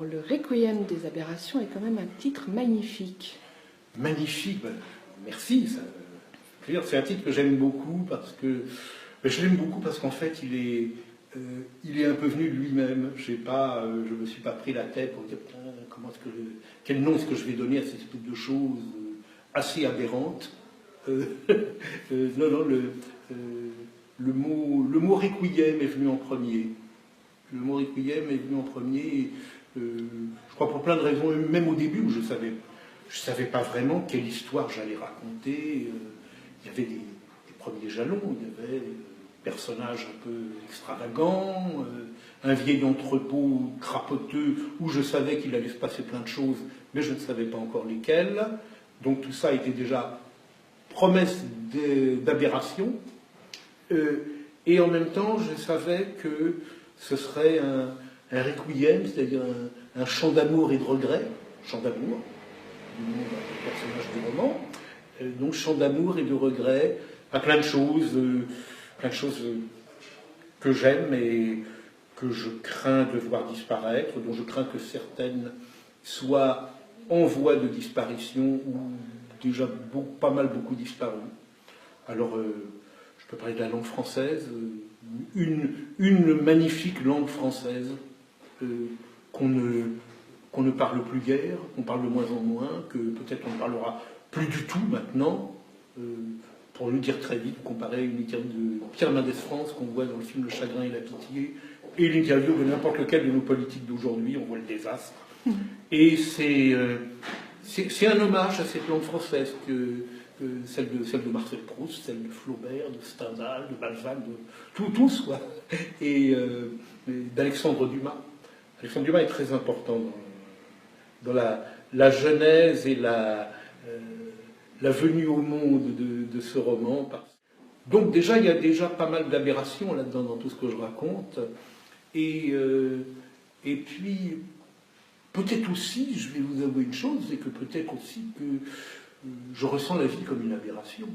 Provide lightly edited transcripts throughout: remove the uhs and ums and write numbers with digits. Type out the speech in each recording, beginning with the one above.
Le Requiem des aberrations est quand même un titre magnifique. Magnifique, ben, merci. C'est un titre que j'aime beaucoup parce que je l'aime beaucoup parce qu'en fait il est un peu venu de lui-même. Je me suis pas pris la tête pour dire quel nom est-ce que je vais donner à cette espèce de choses assez aberrantes. Non, non, le mot requiem est venu en premier. Le mot requiem est venu en premier. Je crois pour plein de raisons, même au début où je savais pas vraiment quelle histoire j'allais raconter. Il y avait des premiers jalons, il y avait des personnages un peu extravagants, un vieil entrepôt crapoteux où je savais qu'il allait se passer plein de choses, mais je ne savais pas encore lesquelles. Donc tout ça était déjà promesse d'aberration. Et en même temps, je savais que ce serait un requiem, c'est-à-dire un chant d'amour et de regret, chant d'amour, du nom du personnage du roman, donc chant d'amour et de regret, à plein de choses que j'aime et que je crains de voir disparaître, dont je crains que certaines soient en voie de disparition ou déjà beaucoup disparues. Alors, je peux parler de la langue française, une magnifique langue française qu'on ne parle plus guère, qu'on parle de moins en moins, que peut-être on ne parlera plus du tout maintenant, pour le dire très vite, comparer une interview de Pierre Mendès France qu'on voit dans le film Le Chagrin et la Pitié, et l'interview de n'importe lequel de nos politiques d'aujourd'hui, on voit le désastre. Et c'est un hommage à cette langue française celle de Marcel Proust, celle de Flaubert, de Stendhal, de Balzac, de tous, quoi. Et d'Alexandre Dumas. Alexandre Dumas est très important dans la genèse et la venue au monde de ce roman. Donc déjà, il y a déjà pas mal d'aberrations là-dedans dans tout ce que je raconte. Et puis, peut-être aussi, je vais vous avouer une chose, c'est que peut-être aussi que je ressens la vie comme une aberration.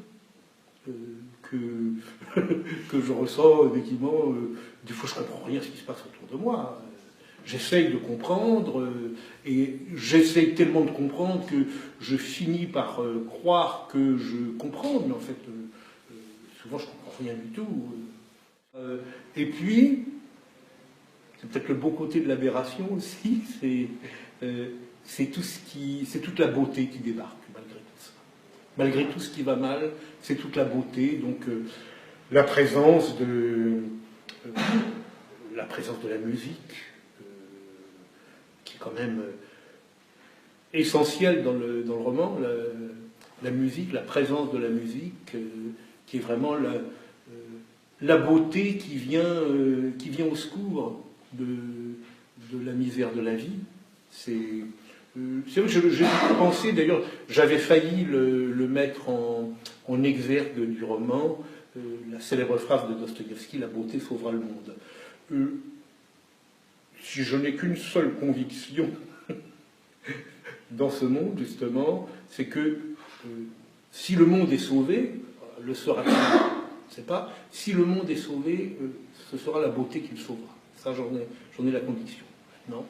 Que je ressens, effectivement, des fois je ne comprends rien de ce qui se passe autour de moi. J'essaye de comprendre, et j'essaye tellement de comprendre que je finis par croire que je comprends, mais en fait, souvent je ne comprends rien du tout. Et puis, c'est peut-être le bon côté de l'aberration aussi, c'est toute la beauté qui débarque, malgré tout ça. Malgré tout ce qui va mal, c'est toute la beauté, donc la présence de la musique, qui est quand même essentielle dans le roman, la musique, la présence de la musique, qui est vraiment la beauté qui vient au secours de la misère de la vie. C'est vrai que j'ai pensé, d'ailleurs, j'avais failli le mettre en exergue du roman, la célèbre phrase de Dostoïevski, la beauté sauvera le monde. Si je n'ai qu'une seule conviction dans ce monde, justement, c'est que si le monde est sauvé, le sera-t-il? Je ne sais pas. Si le monde est sauvé, ce sera la beauté qui le sauvera. Ça, j'en ai la conviction. Non ?